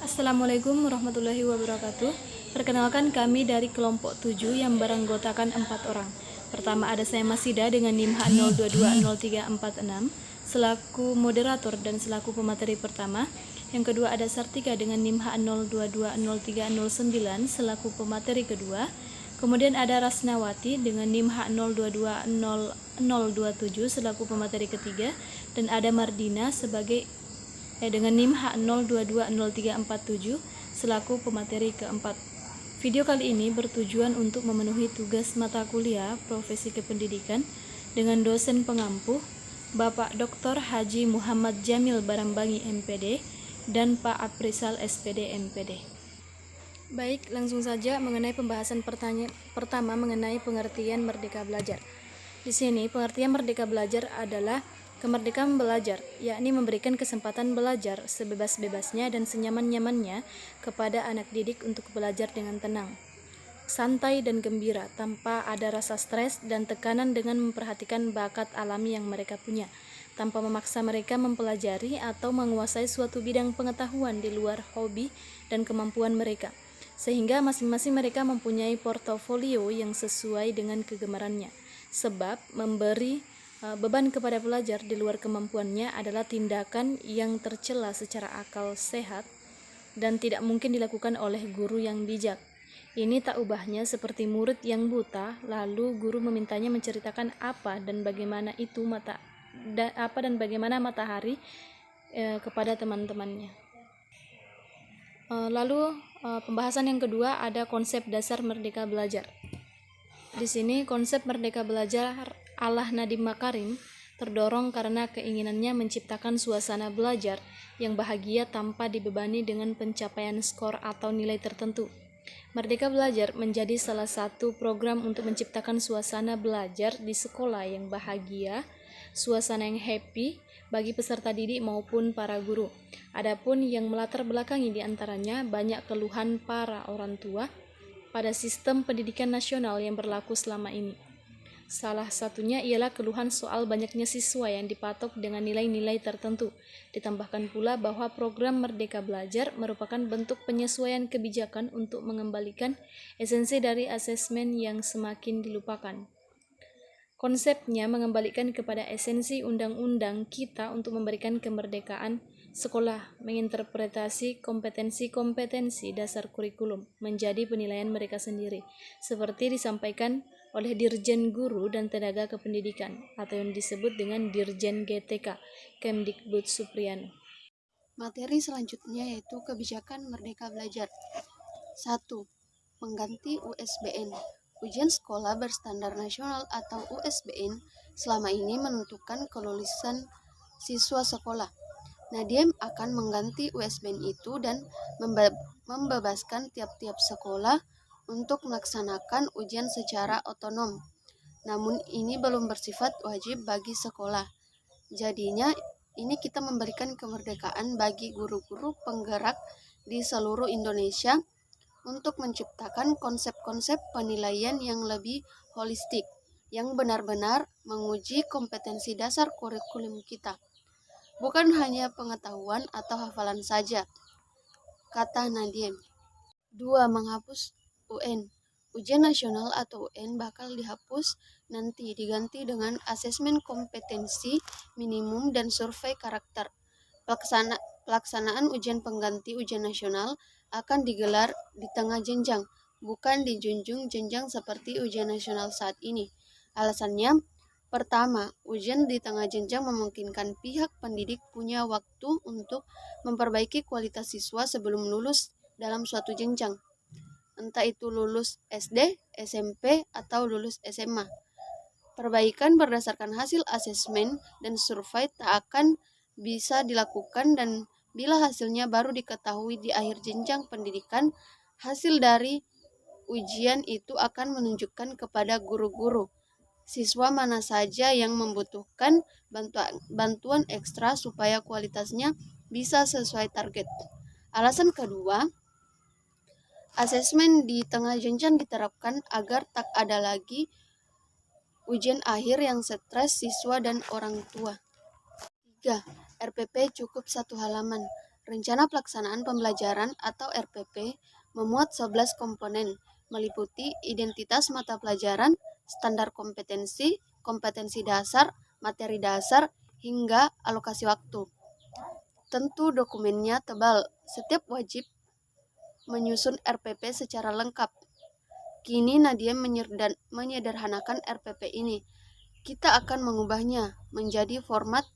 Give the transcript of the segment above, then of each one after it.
Assalamualaikum warahmatullahi wabarakatuh. Perkenalkan, kami dari kelompok 7 yang beranggotakan 4 orang. Pertama ada saya Masida dengan NIM H02203446 selaku moderator dan selaku pemateri pertama. Yang kedua ada Sartika dengan NIM H02203039 selaku pemateri kedua. Kemudian ada Rasnawati dengan NIM H02200027 selaku pemateri ketiga, dan ada Mardina dengan NIM H02203447 selaku pemateri keempat. Video kali ini bertujuan untuk memenuhi tugas mata kuliah Profesi Kependidikan dengan dosen pengampu Bapak Dr. Haji Muhammad Jamil Barambangi MPD dan Pak Aprisal SPD MPD. Baik, langsung saja mengenai pembahasan pertama mengenai pengertian merdeka belajar. Di sini pengertian merdeka belajar adalah kemerdekaan belajar, yakni memberikan kesempatan belajar sebebas-bebasnya dan senyaman-nyamannya kepada anak didik untuk belajar dengan tenang, santai dan gembira, tanpa ada rasa stres dan tekanan, dengan memperhatikan bakat alami yang mereka punya, tanpa memaksa mereka mempelajari atau menguasai suatu bidang pengetahuan di luar hobi dan kemampuan mereka, sehingga masing-masing mereka mempunyai portofolio yang sesuai dengan kegemarannya. Sebab memberi beban kepada pelajar di luar kemampuannya adalah tindakan yang tercela secara akal sehat dan tidak mungkin dilakukan oleh guru yang bijak. Ini tak ubahnya seperti murid yang buta, lalu guru memintanya menceritakan apa dan bagaimana matahari kepada teman-temannya. Lalu pembahasan yang kedua ada konsep dasar merdeka belajar. Di sini konsep merdeka belajar ala Nadiem Makarim terdorong karena keinginannya menciptakan suasana belajar yang bahagia tanpa dibebani dengan pencapaian skor atau nilai tertentu. Merdeka Belajar menjadi salah satu program untuk menciptakan suasana belajar di sekolah yang bahagia, suasana yang happy bagi peserta didik maupun para guru. Adapun yang melatar belakangi diantaranya banyak keluhan para orang tua pada sistem pendidikan nasional yang berlaku selama ini. Salah satunya ialah keluhan soal banyaknya siswa yang dipatok dengan nilai-nilai tertentu. Ditambahkan pula bahwa program Merdeka Belajar merupakan bentuk penyesuaian kebijakan untuk mengembalikan esensi dari asesmen yang semakin dilupakan. Konsepnya mengembalikan kepada esensi undang-undang kita untuk memberikan kemerdekaan sekolah menginterpretasi kompetensi-kompetensi dasar kurikulum menjadi penilaian mereka sendiri, seperti disampaikan oleh Dirjen Guru dan Tenaga Kependidikan atau yang disebut dengan Dirjen GTK, Kemdikbud Supriano. Materi selanjutnya yaitu kebijakan Merdeka Belajar. 1. Mengganti USBN. Ujian Sekolah Berstandar Nasional atau USBN selama ini menentukan kelulusan siswa sekolah. Nadiem akan mengganti USBN itu dan membebaskan tiap-tiap sekolah untuk melaksanakan ujian secara otonom. Namun ini belum bersifat wajib bagi sekolah. Jadinya ini kita memberikan kemerdekaan bagi guru-guru penggerak di seluruh Indonesia untuk menciptakan konsep-konsep penilaian yang lebih holistik, yang benar-benar menguji kompetensi dasar kurikulum kita. Bukan hanya pengetahuan atau hafalan saja, kata Nadiem. 2. Menghapus UN. Ujian nasional atau UN bakal dihapus nanti, diganti dengan asesmen kompetensi minimum dan survei karakter. Pelaksanaan ujian pengganti ujian nasional akan digelar di tengah jenjang, bukan di junjung jenjang seperti ujian nasional saat ini. Alasannya, pertama, ujian di tengah jenjang memungkinkan pihak pendidik punya waktu untuk memperbaiki kualitas siswa sebelum lulus dalam suatu jenjang, entah itu lulus SD, SMP, atau lulus SMA. Perbaikan berdasarkan hasil asesmen dan survei tak akan bisa dilakukan, dan bila hasilnya baru diketahui di akhir jenjang pendidikan, hasil dari ujian itu akan menunjukkan kepada guru-guru siswa mana saja yang membutuhkan bantuan ekstra supaya kualitasnya bisa sesuai target. Alasan kedua, asesmen di tengah jenjang diterapkan agar tak ada lagi ujian akhir yang stres siswa dan orang tua. 3. RPP cukup 1 halaman. Rencana Pelaksanaan Pembelajaran atau RPP memuat 11 komponen, meliputi identitas mata pelajaran, standar kompetensi, kompetensi dasar, materi dasar, hingga alokasi waktu. Tentu dokumennya tebal, setiap wajib menyusun RPP secara lengkap. Kini Nadia menyederhanakan RPP ini. Kita akan mengubahnya menjadi format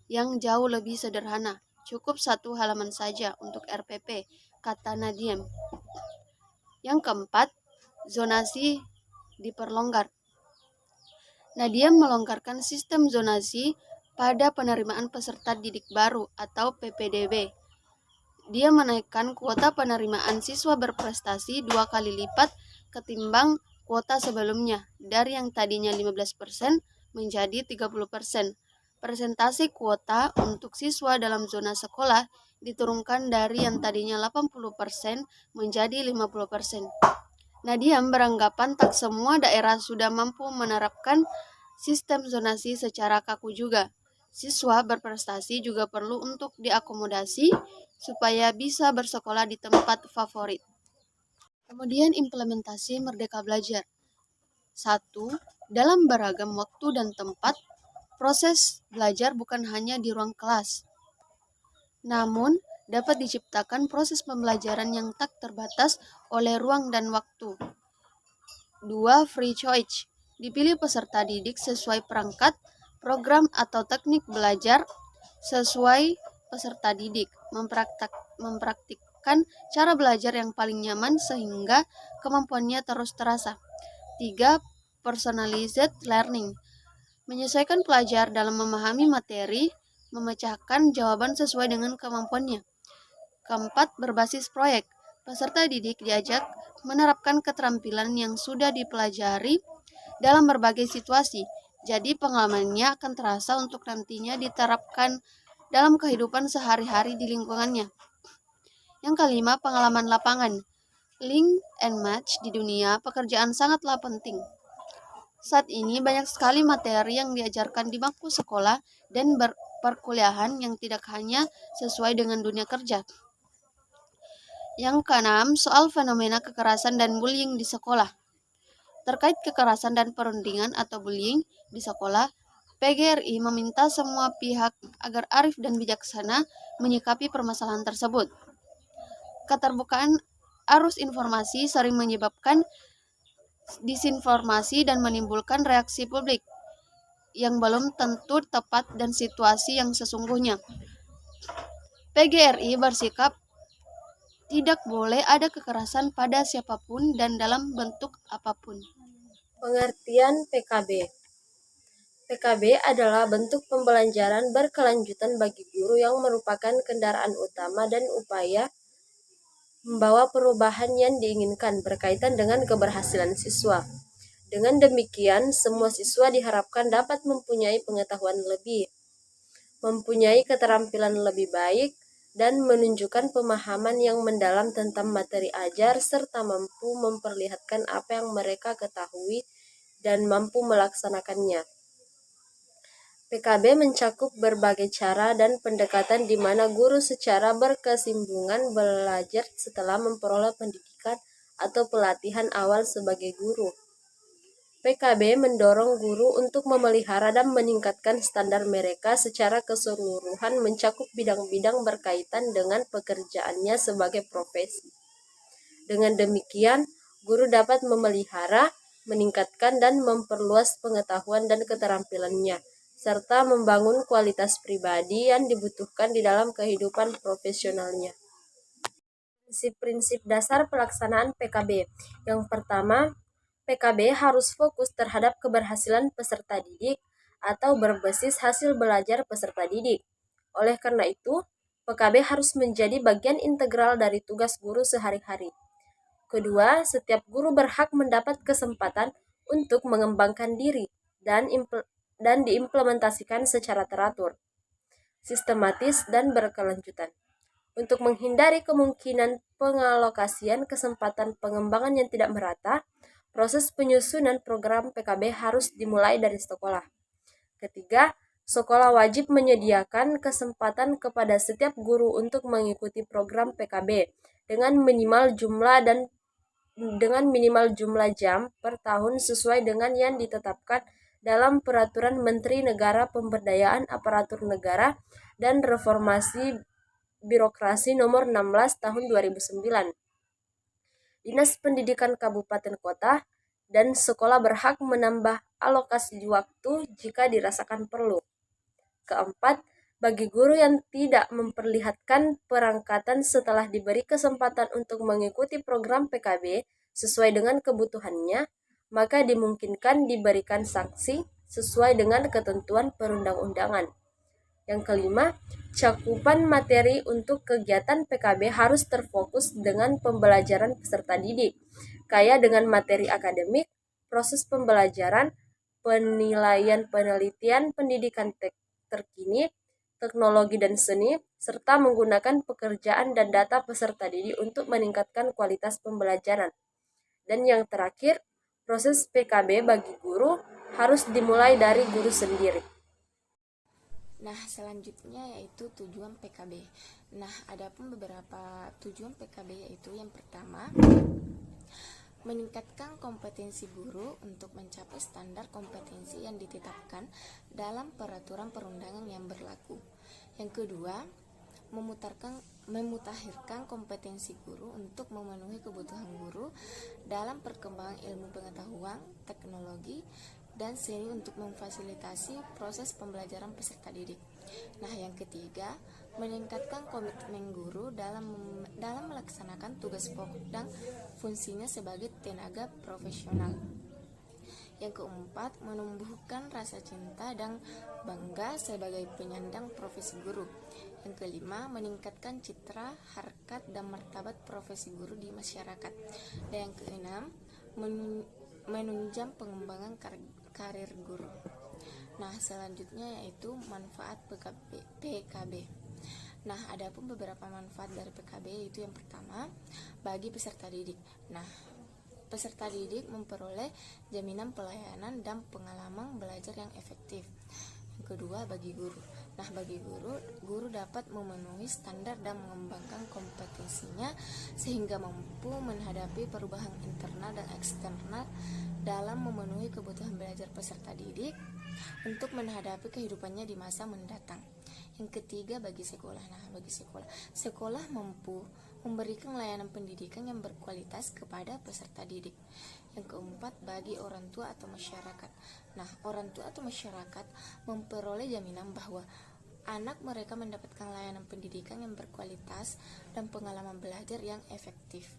yang jauh lebih sederhana. Cukup 1 halaman saja untuk RPP, kata Nadiem. Yang keempat, zonasi diperlonggar. Nadiem melonggarkan sistem zonasi pada penerimaan peserta didik baru atau PPDB. Dia menaikkan kuota penerimaan siswa berprestasi 2 kali lipat ketimbang kuota sebelumnya, dari yang tadinya 15% menjadi 30%. Persentase kuota untuk siswa dalam zona sekolah diturunkan dari yang tadinya 80% menjadi 50%. Nadiem beranggapan tak semua daerah sudah mampu menerapkan sistem zonasi secara kaku juga. Siswa berprestasi juga perlu untuk diakomodasi supaya bisa bersekolah di tempat favorit. Kemudian implementasi Merdeka Belajar. 1. Dalam beragam waktu dan tempat, proses belajar bukan hanya di ruang kelas, namun dapat diciptakan proses pembelajaran yang tak terbatas oleh ruang dan waktu. 2. Free choice. Dipilih peserta didik sesuai perangkat, program atau teknik belajar sesuai peserta didik, mempraktikkan cara belajar yang paling nyaman sehingga kemampuannya terus terasa. 3. Personalized learning. Menyesuaikan pelajar dalam memahami materi, memecahkan jawaban sesuai dengan kemampuannya. 4. Berbasis proyek. Peserta didik diajak menerapkan keterampilan yang sudah dipelajari dalam berbagai situasi. Jadi pengalamannya akan terasa untuk nantinya diterapkan dalam kehidupan sehari-hari di lingkungannya. Yang kelima, pengalaman lapangan. Link and match di dunia pekerjaan sangatlah penting. Saat ini banyak sekali materi yang diajarkan di bangku sekolah dan perkuliahan yang tidak hanya sesuai dengan dunia kerja. Yang keenam, soal fenomena kekerasan dan bullying di sekolah. Terkait kekerasan dan perundingan atau bullying di sekolah, PGRI meminta semua pihak agar arif dan bijaksana menyikapi permasalahan tersebut. Keterbukaan arus informasi sering menyebabkan disinformasi dan menimbulkan reaksi publik yang belum tentu tepat dan situasi yang sesungguhnya. PGRI bersikap tidak boleh ada kekerasan pada siapapun dan dalam bentuk apapun. Pengertian PKB. PKB adalah bentuk pembelajaran berkelanjutan bagi guru yang merupakan kendaraan utama dan upaya membawa perubahan yang diinginkan berkaitan dengan keberhasilan siswa. Dengan demikian, semua siswa diharapkan dapat mempunyai pengetahuan lebih, mempunyai keterampilan lebih baik, dan menunjukkan pemahaman yang mendalam tentang materi ajar serta mampu memperlihatkan apa yang mereka ketahui dan mampu melaksanakannya. PKB mencakup berbagai cara dan pendekatan di mana guru secara berkesinambungan belajar setelah memperoleh pendidikan atau pelatihan awal sebagai guru. PKB mendorong guru untuk memelihara dan meningkatkan standar mereka secara keseluruhan mencakup bidang-bidang berkaitan dengan pekerjaannya sebagai profesi. Dengan demikian, guru dapat memelihara, meningkatkan dan memperluas pengetahuan dan keterampilannya, serta membangun kualitas pribadi yang dibutuhkan di dalam kehidupan profesionalnya. Prinsip-prinsip dasar pelaksanaan PKB. Yang pertama, PKB harus fokus terhadap keberhasilan peserta didik atau berbasis hasil belajar peserta didik. Oleh karena itu, PKB harus menjadi bagian integral dari tugas guru sehari-hari. Kedua, setiap guru berhak mendapat kesempatan untuk mengembangkan diri dan diimplementasikan secara teratur, sistematis, dan berkelanjutan. Untuk menghindari kemungkinan pengalokasian kesempatan pengembangan yang tidak merata, proses penyusunan program PKB harus dimulai dari sekolah. Ketiga, Sekolah wajib menyediakan kesempatan kepada setiap guru untuk mengikuti program PKB dengan minimal jumlah jam per tahun sesuai dengan yang ditetapkan dalam Peraturan Menteri Negara Pemberdayaan Aparatur Negara dan Reformasi Birokrasi Nomor 16 Tahun 2009. Dinas Pendidikan Kabupaten Kota dan sekolah berhak menambah alokasi waktu jika dirasakan perlu. Keempat, bagi guru yang tidak memperlihatkan perangkatan setelah diberi kesempatan untuk mengikuti program PKB sesuai dengan kebutuhannya, maka dimungkinkan diberikan sanksi sesuai dengan ketentuan perundang-undangan. Yang kelima, cakupan materi untuk kegiatan PKB harus terfokus dengan pembelajaran peserta didik, kaya dengan materi akademik, proses pembelajaran, penilaian penelitian pendidikan terkini, teknologi dan seni, serta menggunakan pekerjaan dan data peserta didik untuk meningkatkan kualitas pembelajaran. Dan yang terakhir, proses PKB bagi guru harus dimulai dari guru sendiri. Nah, selanjutnya yaitu tujuan PKB. Nah, adapun beberapa tujuan PKB yaitu yang pertama, meningkatkan kompetensi guru untuk mencapai standar kompetensi yang ditetapkan dalam peraturan perundangan yang berlaku. Yang kedua, memutakhirkan kompetensi guru untuk memenuhi kebutuhan guru dalam perkembangan ilmu pengetahuan, teknologi, dan seni untuk memfasilitasi proses pembelajaran peserta didik. Nah, yang ketiga, meningkatkan komitmen guru dalam melaksanakan tugas pokok dan fungsinya sebagai tenaga profesional. Yang keempat, menumbuhkan rasa cinta dan bangga sebagai penyandang profesi guru. Yang kelima, meningkatkan citra, harkat, dan martabat profesi guru di masyarakat. Dan yang keenam, menunjang pengembangan karir guru. Nah, selanjutnya yaitu manfaat PKB. Nah, adapun beberapa manfaat dari PKB yaitu yang pertama, bagi peserta didik. Nah, peserta didik memperoleh jaminan pelayanan dan pengalaman belajar yang efektif. Yang kedua, bagi guru. Nah, bagi guru dapat memenuhi standar dan mengembangkan kompetensinya sehingga mampu menghadapi perubahan internal dan eksternal dalam memenuhi kebutuhan belajar peserta didik untuk menghadapi kehidupannya di masa mendatang. Yang ketiga, bagi sekolah. Nah, bagi sekolah mampu memberikan layanan pendidikan yang berkualitas kepada peserta didik. Yang keempat, bagi orang tua atau masyarakat. Nah, orang tua atau masyarakat memperoleh jaminan bahwa anak mereka mendapatkan layanan pendidikan yang berkualitas dan pengalaman belajar yang efektif.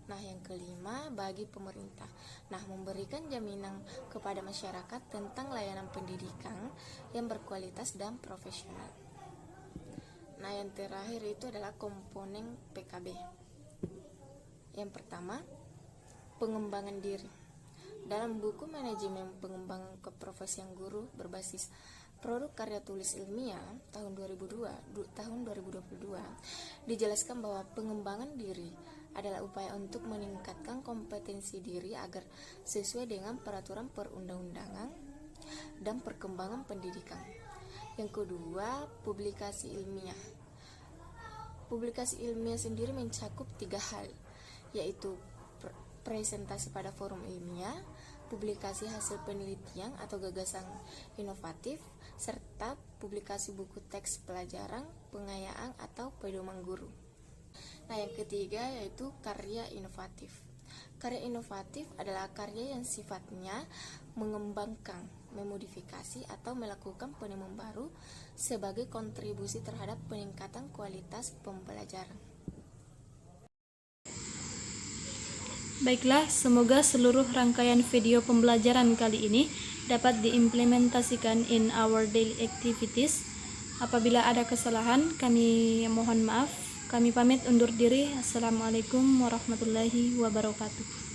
Nah, yang kelima, bagi pemerintah. Nah, memberikan jaminan kepada masyarakat tentang layanan pendidikan yang berkualitas dan profesional. Nah, yang terakhir itu adalah komponen PKB. Yang pertama, pengembangan diri. Dalam buku Manajemen Pengembangan Keprofesian Guru berbasis Produk Karya Tulis Ilmiah tahun 2022 dijelaskan bahwa pengembangan diri adalah upaya untuk meningkatkan kompetensi diri agar sesuai dengan peraturan perundang-undangan dan perkembangan pendidikan. Yang kedua, publikasi ilmiah. Publikasi ilmiah sendiri mencakup 3 hal, yaitu presentasi pada forum ilmiah, publikasi hasil penelitian atau gagasan inovatif, serta publikasi buku teks pelajaran, pengayaan atau pedoman guru. Nah, yang ketiga yaitu karya inovatif. Karya inovatif adalah karya yang sifatnya mengembangkan, memodifikasi, atau melakukan penemuan baru sebagai kontribusi terhadap peningkatan kualitas pembelajaran. Baiklah, semoga seluruh rangkaian video pembelajaran kali ini dapat diimplementasikan in our daily activities. Apabila ada kesalahan, kami mohon maaf. Kami pamit undur diri. Assalamualaikum warahmatullahi wabarakatuh.